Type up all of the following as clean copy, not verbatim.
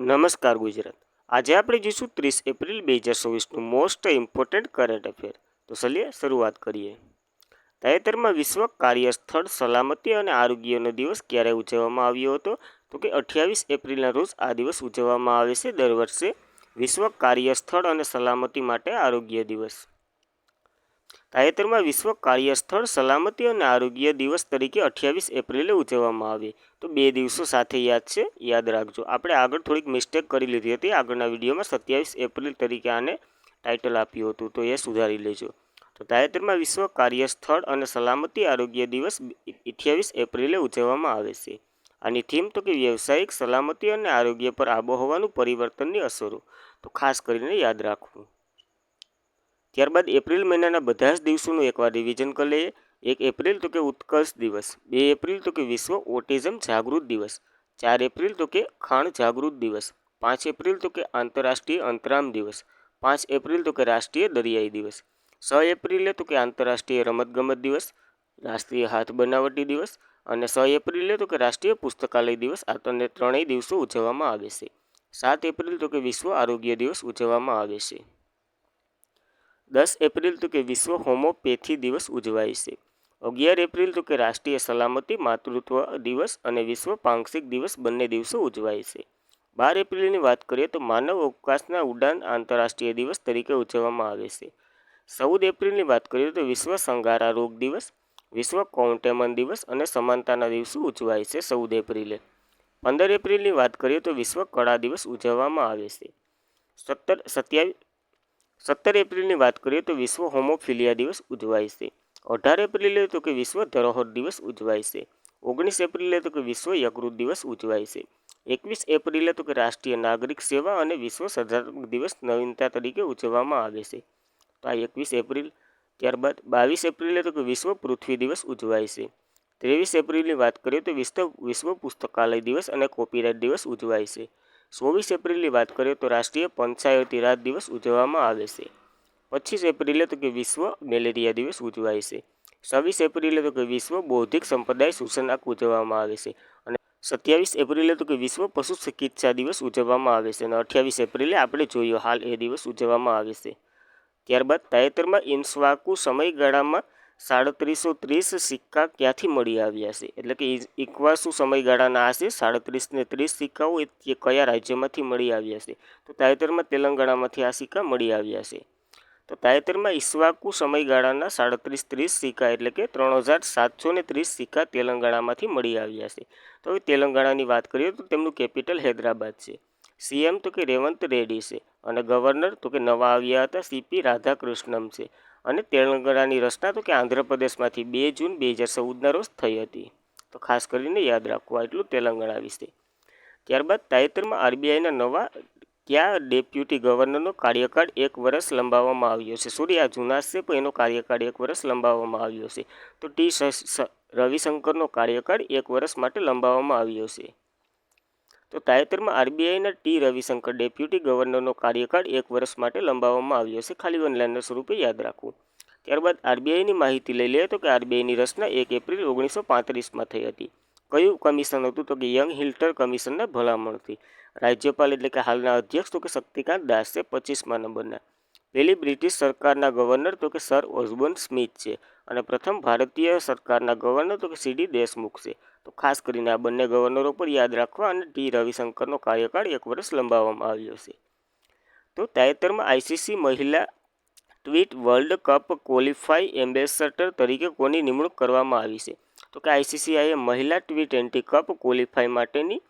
નમસ્કાર ગુજરાત. આજે આપણે જોઈશું 30 એપ્રિલ 2024નું મોસ્ટ ઇમ્પોર્ટન્ટ કરંટ અફેર. તો ચલીએ શરૂઆત કરીએ. તાજેતરમાં વિશ્વ કાર્યસ્થળ સલામતી અને આરોગ્યનો દિવસ ક્યારે ઉજવવામાં આવ્યો હતો? તો કે 28 એપ્રિલના રોજ આ દિવસ ઉજવવામાં આવે છે દર વર્ષે વિશ્વ કાર્યસ્થળ અને સલામતી માટે આરોગ્ય દિવસ. તાજેતરમાં વિશ્વ કાર્યસ્થળ સલામતી અને આરોગ્ય દિવસ તરીકે 28 એપ્રિલે ઉજવવામાં આવે. તો 2 દિવસો સાથે યાદ છે, યાદ રાખજો. આપણે આગળ થોડીક મિસ્ટેક કરી લીધી હતી. આગળના વિડીયોમાં 27 એપ્રિલ તરીકે આને ટાઇટલ આપ્યું હતું, તો એ સુધારી લેજો. તો તાજેતરમાં વિશ્વ કાર્યસ્થળ અને સલામતી આરોગ્ય દિવસ 28 એપ્રિલે ઉજવવામાં આવે છે. આની થીમ તો કે વ્યવસાયિક સલામતી અને આરોગ્ય પર આબોહવાનું પરિવર્તનની અસરો. તો ખાસ કરીને યાદ રાખવું. ત્યારબાદ એપ્રિલ મહિનાના બધા જ દિવસોનું એકવાર રિવિઝન કરી લઈએ. 1 એપ્રિલ તો કે ઉત્કર્ષ દિવસ, 2 એપ્રિલ તો કે વિશ્વ ઓટિઝમ જાગૃત દિવસ, 4 એપ્રિલ તો કે ખાણ જાગૃત દિવસ, 5 એપ્રિલ તો કે આંતરરાષ્ટ્રીય અંતરામ દિવસ, 5 એપ્રિલ તો કે રાષ્ટ્રીય દરિયાઈ દિવસ, 6 એપ્રિલે તો કે આંતરરાષ્ટ્રીય રમતગમત દિવસ, રાષ્ટ્રીય હાથ બનાવટી દિવસ અને 6 એપ્રિલે તો કે રાષ્ટ્રીય પુસ્તકાલય દિવસ. આ ત્રણેય દિવસો ઉજવવામાં આવે છે. 7 એપ્રિલ તો કે વિશ્વ આરોગ્ય દિવસ ઉજવવામાં આવે છે. 10 એપ્રિલ તો કે વિશ્વ હોમિયોપેથી દિવસ ઉજવાય છે. 11 એપ્રિલ તો કે રાષ્ટ્રીય સલામતી માતૃત્વ દિવસ અને વિશ્વ પાંક્ષિક દિવસ બંને દિવસો ઉજવાય છે. 12 એપ્રિલની વાત કરીએ તો માનવ અવકાશના ઉડાન આંતરરાષ્ટ્રીય દિવસ તરીકે ઉજવવામાં આવે છે. 14 એપ્રિલની વાત કરીએ તો વિશ્વ સંગારા રોગ દિવસ, વિશ્વ કૌંટેમન દિવસ અને સમાનતાના દિવસો ઉજવાય છે 14 એપ્રિલે. 15 એપ્રિલની વાત કરીએ તો વિશ્વ કળા દિવસ ઉજવવામાં આવે છે. 17 એપ્રિલની વાત કરીએ તો વિશ્વ હોમોફિલિયા દિવસ ઉજવાય છે. 18 એપ્રિલે તો કે વિશ્વ ધરોહર દિવસ ઉજવાય છે. 19 એપ્રિલે તો કે વિશ્વ યકૃત દિવસ ઉજવાય છે. 21 એપ્રિલે તો કે રાષ્ટ્રીય નાગરિક સેવા અને વિશ્વ સર્જનાત્મક દિવસ નવીનતા તરીકે ઉજવવામાં આવે છે. તો આ 21 એપ્રિલ. ત્યારબાદ 22 એપ્રિલે તો કે વિશ્વ પૃથ્વી દિવસ ઉજવાય છે. 23 એપ્રિલની વાત કરીએ તો વિશ્વ પુસ્તકાલય દિવસ અને કોપીરાઇટ દિવસ ઉજવાય છે. 24 એપ્રિલની વાત કરીએ તો રાષ્ટ્રીય પંચાયતી રાજ દિવસ ઉજવવામાં આવે છે. 25 એપ્રિલે તો કે વિશ્વ મેલેરિયા દિવસ ઉજવાય છે. 26 એપ્રિલે તો કે વિશ્વ બૌદ્ધિક સંપદાય સૂચનાંક ઉજવવામાં આવે છે. અને 27 એપ્રિલે તો કે વિશ્વ પશુ ચિકિત્સા દિવસ ઉજવવામાં આવે છે. અને 28 એપ્રિલે આપણે જોયો હાલ એ દિવસ ઉજવવામાં આવે છે. ત્યારબાદ તાજેતરમાં ઇન્સ્વાકુ સમયગાળામાં 3730 સિક્કા ક્યાંથી મળી આવ્યા છે? એટલે કે ઇક્વાસુ સમયગાળાના આ છે 37 ને 30 સિક્કાઓ એ કયા રાજ્યમાંથી મળી આવ્યા છે? તો તાજેતરમાં તેલંગાણામાંથી આ સિક્કા મળી આવ્યા છે. તો તાજેતરમાં ઇસ્વાકુ સમયગાળાના 3730 સિક્કા એટલે કે 3730 સિક્કા તેલંગાણામાંથી મળી આવ્યા છે. તો હવે તેલંગાણાની વાત કરીએ તો તેમનું કેપિટલ હૈદરાબાદ છે. સીએમ તો કે રેવંત રેડ્ડી છે અને ગવર્નર તો કે નવા આવ્યા હતા સીપી રાધાકૃષ્ણમ છે. અને તેલંગાણાની રચના તો કે આંધ્રપ્રદેશમાંથી 2 જૂન 2014ના રોજ થઈ હતી. તો ખાસ કરીને યાદ રાખવું એટલું તેલંગાણા વિશે. ત્યારબાદ તાજેતરમાં આરબીઆઈના નવા કયા ડેપ્યુટી ગવર્નરનો કાર્યકાળ 1 વર્ષ લંબાવવામાં આવ્યો છે? સોરી, આ જૂના છે પણ એનો કાર્યકાળ 1 વર્ષ લંબાવવામાં આવ્યો છે. તો ટી રવિશંકરનો કાર્યકાળ 1 વર્ષ માટે લંબાવવામાં આવ્યો છે. તો તાજેતરમાં આરબીઆઈના ટી રવિશંકર ડેપ્યુટી ગવર્નરનો કાર્યકાળ 1 વર્ષ માટે લંબાવવામાં આવ્યો છે. ખાલી વનલાઇનર સ્વરૂપે યાદ રાખવું. ત્યારબાદ આરબીઆઈની માહિતી લઈ લઈએ તો કે આરબીઆઈની રચના 1 એપ્રિલ 1935માં થઈ હતી. કયું કમિશન હતું? તો કે યંગ હિલ્ટર કમિશનના ભલામણથી. રાજ્યપાલ એટલે કે હાલના અધ્યક્ષ તો કે શક્તિકાંત દાસ છે 25મા નંબરના. પહેલી બ્રિટિશ સરકારના ગવર્નર તો કે સર ઓસ્બોર્ન સ્મિથ છે. અને પ્રથમ ભારતીય સરકારના ગવર્નર તો કે સીડી દેશમુખ છે. તો ખાસ કરીને આ બંને ગવર્નરો પર યાદ રાખવા. અને ટી રવિશંકરનો કાર્યકાળ 1 વર્ષ લંબાવવામાં આવ્યો છે. તો તાજેતરમાં આઈસીસી મહિલા tweet world cup qualify ambassador તરીકે કોની નિમણૂક કરવામાં આવી છે? તો કે આઈસીસીઆઈએ મહિલા T20 કપ ક્વોલિફાય માટેની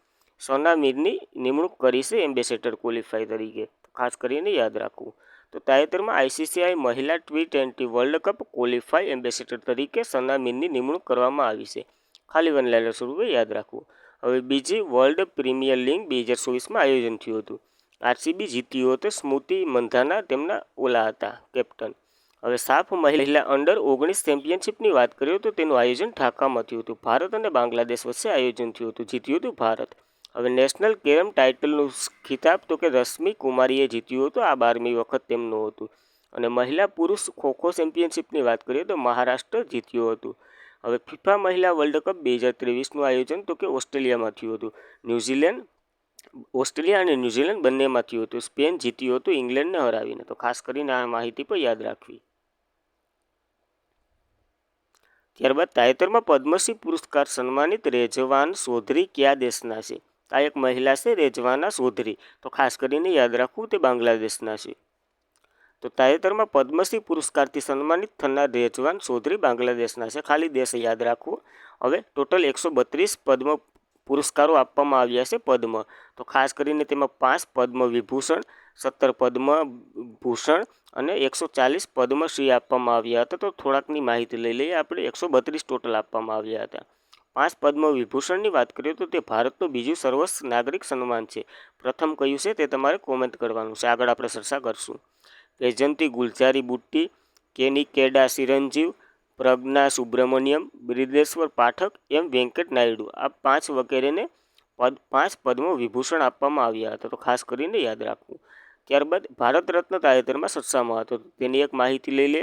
સોના મીરની નિમણૂક કરી છે એમ્બેસેડર ક્વોલિફાય તરીકે. ખાસ કરીને યાદ રાખવું. તો તાજેતરમાં આઈસીસીઆઈ મહિલા T20 world cup qualify ambassador તરીકે સના મીરની નિમણૂક કરવામાં આવી છે. ખાલી વનલાઇનર સ્વરૂપે યાદ રાખવું. હવે બીજી વર્લ્ડ પ્રીમિયર લીગ 2024માં આયોજન થયું હતું. આરસીબી જીત્યું હતું. સ્મૃતિ મંધાના તેમના ઓલા હતા કેપ્ટન. હવે સાફ મહિલા અંડર-19 ચેમ્પિયનશિપની વાત કરીએ તો તેનું આયોજન ઢાકામાં થયું હતું. ભારત અને બાંગ્લાદેશ વચ્ચે આયોજન થયું હતું. જીત્યું હતું ભારત. હવે નેશનલ કેરમ ટાઇટલનું ખિતાબ તો કે રશ્મિ કુમારીએ જીત્યું હતું. આ 12મી વખત તેમનું હતું. અને મહિલા પુરુષ ખોખો ચેમ્પિયનશિપની વાત કરીએ તો મહારાષ્ટ્ર જીત્યું હતું. હવે ફિફા મહિલા વર્લ્ડ કપ 2023નું આયોજન તો કે ઓસ્ટ્રેલિયામાં થયું હતું. ન્યૂઝીલેન્ડ ઓસ્ટ્રેલિયા અને ન્યૂઝીલેન્ડ બંનેમાં થયું હતું. સ્પેન જીત્યું હતું ઇંગ્લેન્ડને હરાવીને. તો ખાસ કરીને આ માહિતી પણ યાદ રાખવી. ત્યારબાદ તાજેતરમાં પદ્મશ્રી પુરસ્કાર સન્માનિત રેઝવાન ચૌધરી કયા દેશના છે? આ એક મહિલા છે રેઝવાના ચૌધરી. તો ખાસ કરીને યાદ રાખવું તે બાંગ્લાદેશના છે. તો તાજેતરમાં પદ્મશ્રી પુરસ્કારથી સન્માનિત થનાર રેઝવાન ચૌધરી બાંગ્લાદેશના છે. ખાલી દેશ યાદ રાખવું. હવે ટોટલ 132 પદ્મ પુરસ્કારો આપવામાં આવ્યા છે પદ્મ. તો ખાસ કરીને તેમાં 5 પદ્મ વિભૂષણ, 17 પદ્મ ભૂષણ અને 140 પદ્મશ્રી આપવામાં આવ્યા હતા. તો થોડાકની માહિતી લઈ લઈએ આપણે. 132 ટોટલ આપવામાં આવ્યા હતા. 5 પદ્મ વિભૂષણની વાત કરીએ તો તે ભારતનું બીજું સર્વોચ્ચ નાગરિક સન્માન છે. પ્રથમ કયું છે તે તમારે કોમેન્ટ કરવાનું છે. આગળ આપણે ચર્ચા કરશું. વૈજયંતી ગુલઝારી બુટ્ટી, કેનિકેડા ચિરંજીવ, પ્રજ્ઞા સુબ્રમણ્યમ, બ્રિદેશ્વર પાઠક, એમ વેંકટ નાયડુ, આ 5 વગેરેને 5 પદ્મ વિભૂષણ આપવામાં આવ્યા હતા. તો ખાસ કરીને યાદ રાખવું. ત્યારબાદ ભારત રત્ન તાજેતરમાં ચર્ચામાં હતો. તેની એક માહિતી લઈ લે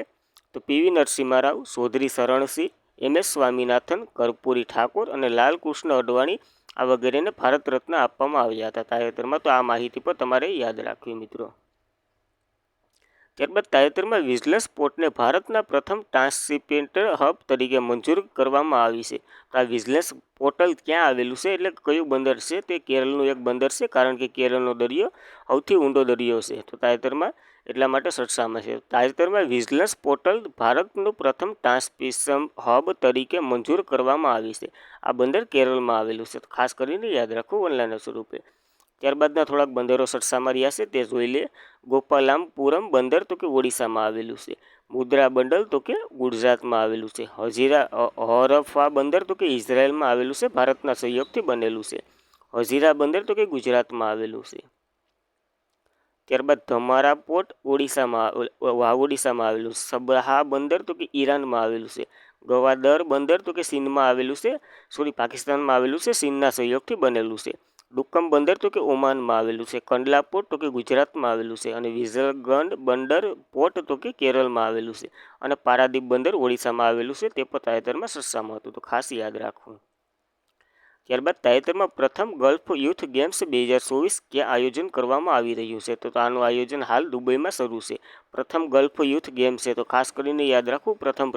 તો પીવી નરસિંહ રાવ, ચૌધરી શરણસિંહ, MS સ્વામીનાથન, કર્પૂરી ઠાકોર અને લાલકૃષ્ણ અડવાણી આ વગેરેને ભારત રત્ન આપવામાં આવ્યા હતા તાજેતરમાં. તો આ માહિતી પર તમારે યાદ રાખવી મિત્રો. ત્યારબાદ તાજેતરમાં વિજિલન્સ પોર્ટને ભારતના પ્રથમ ટ્રાન્સશિપમેન્ટ હબ તરીકે મંજૂર કરવામાં આવી છે. તો આ વિજિલન્સ પોર્ટલ ક્યાં આવેલું છે એટલે કયું બંદર છે? તે કેરળનું એક બંદર છે, કારણ કે કેરળનો દરિયો સૌથી ઊંડો દરિયો છે. તો તાજેતરમાં એટલા માટે ચર્ચામાં છે. તાજેતરમાં વિજિલન્સ પોર્ટલ ભારતનું પ્રથમ ટ્રાન્સશિપમેન્ટ હબ તરીકે મંજૂર કરવામાં આવી છે. આ બંદર કેરળમાં આવેલું છે. ખાસ કરીને યાદ રાખવું ઓનલાઈન સ્વરૂપે. ત્યારબાદના થોડાક બંદરો ચર્ચામાં રહ્યા છે તે જોઈ લે. ગોપાલામપુરમ બંદર તો કે ઓડિશામાં આવેલું છે. મુદ્રા બંદર તો કે ગુજરાતમાં આવેલું છે. હરફા બંદર તો કે ઇઝરાયલમાં આવેલું છે, ભારતના સહયોગથી બનેલું છે. હજીરા બંદર તો કે ગુજરાતમાં આવેલું છે. ત્યારબાદ ધમારા પોર્ટ ઓડિશામાં આવેલું છે. સબહા બંદર તો કે ઈરાનમાં આવેલું છે. ગવાદર બંદર તો કે ચીનમાં આવેલું છે, પાકિસ્તાનમાં આવેલું છે, ચીનના સહયોગથી બનેલું છે. ડુક્કમ બંદર તો કે ઓમાનમાં આવેલું છે. કંડલા પોર્ટ તો કે ગુજરાતમાં આવેલું છે. અને વિઝલગંડ બંદર પોર્ટ તો કે કેરળમાં આવેલું છે. અને પારાદીપ બંદર ઓડિશામાં આવેલું છે. તે પણ તાજેતરમાં ચર્ચામાં હતું. તો ખાસ યાદ રાખવું. ત્યારબાદ તાજેતરમાં પ્રથમ ગલ્ફ યુથ ગેમ્સ 2024 ક્યાં આયોજન કરવામાં આવી રહ્યું છે? તો આનું આયોજન હાલ દુબઈમાં શરૂ છે. પ્રથમ ગલ્ફ યુથ ગેમ્સ છે. તો ખાસ કરીને યાદ રાખવું પ્રથમ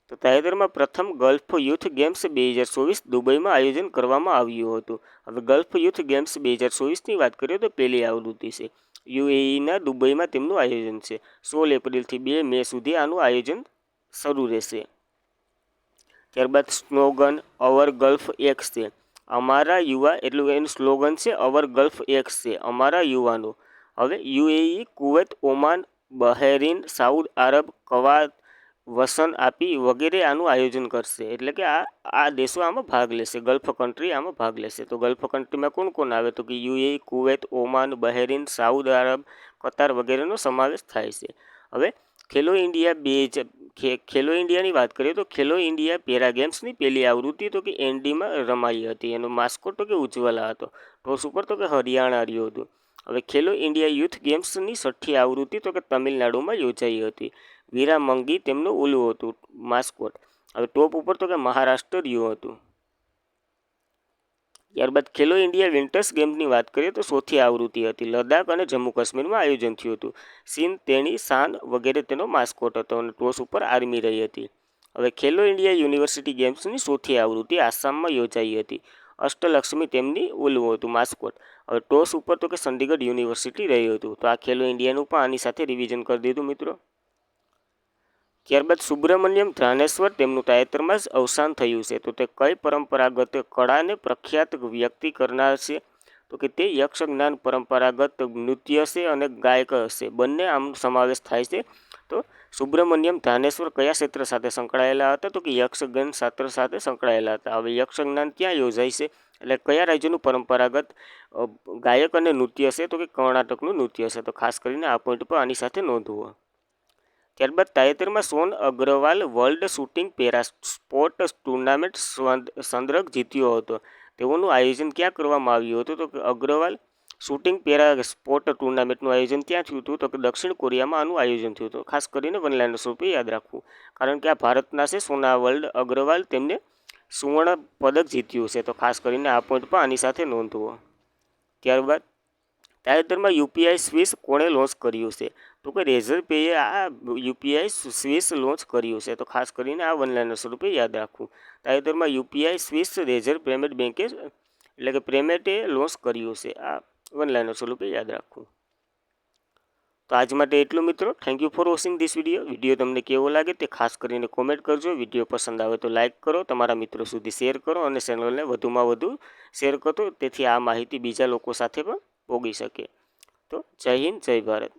તો તાજેતરમાં પ્રથમ ગલ્ફ યુથ ગેમ્સ 2024 દુબઈમાં આયોજન કરવામાં આવ્યું હતું. હવે ગલ્ફ યુથ ગેમ્સ 2024ની વાત કરીએ તો પહેલી આવૃત્તિ છે. UAEના દુબઈમાં તેમનું આયોજન છે. 16 એપ્રિલથી 2 મે સુધી આનું આયોજન શરૂ રહેશે. ત્યારબાદ સ્લોગન અવર ગલ્ફ એક્સ છે. અમારા યુવા, એટલું એનું સ્લોગન છે અવર ગલ્ફ એક્સ છે, અમારા યુવાનો. હવે UAE, Kuwait, Oman, Bahrain, Saudi Arab, કવાત, વસન આપી વગેરે આનું આયોજન કરશે. એટલે કે આ દેશો આમાં ભાગ લેશે. ગલ્ફ કન્ટ્રી આમાં ભાગ લેશે. તો ગલ્ફ કન્ટ્રીમાં કોણ કોણ આવે? તો કે UAE, Kuwait, Oman, Bahrain, Saudi Arab, Qatar વગેરેનો સમાવેશ થાય છે. હવે ખેલો ઇન્ડિયાની વાત કરીએ તો ખેલો ઇન્ડિયા પેરા ગેમ્સની પહેલી આવૃત્તિ તો કે એનડીમાં રમાઈ હતી. એનો માસ્કોટ તો કે ઉજ્જવલા હતો. ટોસ ઉપર તો કે હરિયાણા રહ્યું હતું. હવે ખેલો ઇન્ડિયા યુથ ગેમ્સની 6ઠ્ઠી આવૃત્તિ તો કે તમિલનાડુમાં યોજાઈ હતી. વીરા મંગી તેમનું ઓલું હતું માસ્કોટ. હવે ટોપ ઉપર તો કે મહારાષ્ટ્ર રહ્યું હતું. ત્યારબાદ ખેલો ઇન્ડિયા વિન્ટર્સ ગેમ્સની વાત કરીએ તો 4થી આવૃત્તિ હતી. લદ્દાખ અને જમ્મુ કાશ્મીરમાં આયોજન થયું હતું. સિન, તેણી, શાન વગેરે તેનો માસ્કોટ હતો અને ટોસ ઉપર આર્મી રહી હતી. હવે ખેલો ઇન્ડિયા યુનિવર્સિટી ગેમ્સની 4થી આવૃત્તિ આસામમાં યોજાઈ હતી. અષ્ટલક્ષ્મી તેમની ઓલું હતું માસ્કોટ. હવે ટોસ ઉપર તો કે ચંદીગઢ યુનિવર્સિટી રહ્યું હતું. તો આ ખેલો ઇન્ડિયાનું પણ આની સાથે રિવિઝન કરી દીધું મિત્રો. ત્યારબાદ સુબ્રમણ્યમ ધ્રાનેશ્વર તેમનું તાજેતરમાં જ અવસાન થયું છે. તો તે કઈ પરંપરાગત કળાને પ્રખ્યાત વ્યક્તિ કરનાર છે? તો કે તે યક્ષગાન પરંપરાગત નૃત્ય છે અને ગાયક હશે. બંને આમ સમાવેશ થાય છે. તો સુબ્રમણ્યમ ધ્રાનેશ્વર કયા ક્ષેત્ર સાથે સંકળાયેલા હતા? તો કે યક્ષગાન ક્ષેત્ર સાથે સંકળાયેલા હતા. હવે યક્ષગાન ક્યાં યોજાય છે એટલે કયા રાજ્યનું પરંપરાગત ગાયક અને નૃત્ય છે? તો કે કર્ણાટકનું નૃત્ય છે. તો ખાસ કરીને આ પોઈન્ટ પર આની સાથે નોંધવું. ત્યારબાદ તાજેતરમાં સોન Agarwal world shooting para sport tournament ચંદ્રક જીત્યો હતો. તેઓનું આયોજન ક્યાં કરવામાં આવ્યું હતું? તો કે અગ્રવાલ શૂટિંગ પેરા સ્પોર્ટ ટુર્નામેન્ટનું આયોજન ક્યાં થયું હતું? તો કે દક્ષિણ કોરિયામાં આનું આયોજન થયું હતું. ખાસ કરીને વનલાઈન સ્વરૂપે યાદ રાખવું, કારણ કે આ ભારતના છે સોના વર્લ્ડ અગ્રવાલ. તેમને સુવર્ણ પદક જીત્યું છે. તો ખાસ કરીને આ પોઈન્ટ પણ આની સાથે નોંધવો. ત્યારબાદ તાજેતરમાં યુપીઆઈ સ્વિસ કોણે લોન્ચ કર્યું છે? તો કે રેઝર પેએ આ યુપીઆઈ સ્વિસ લોન્ચ કર્યું છે. તો ખાસ કરીને આ વનલાઈનર સ્વરૂપે યાદ રાખવું. તાજેતરમાં યુપીઆઈ સ્વિસ રેઝર પેમેન્ટ બેન્કે એટલે કે પેમેન્ટે લોન્ચ કર્યું છે. આ વનલાઈનર સ્વરૂપે યાદ રાખવું. તો આજ માટે એટલું મિત્રો. Thank you for watching this video. Video તમને કેવો લાગે તે ખાસ કરીને કોમેન્ટ કરજો. વિડીયો પસંદ આવે તો લાઇક કરો, તમારા મિત્રો સુધી શેર કરો અને ચેનલને વધુમાં વધુ શેર કરો, તેથી આ માહિતી બીજા લોકો સાથે પણ પહોંચી શકે. તો જય હિન્દ, જય ભારત.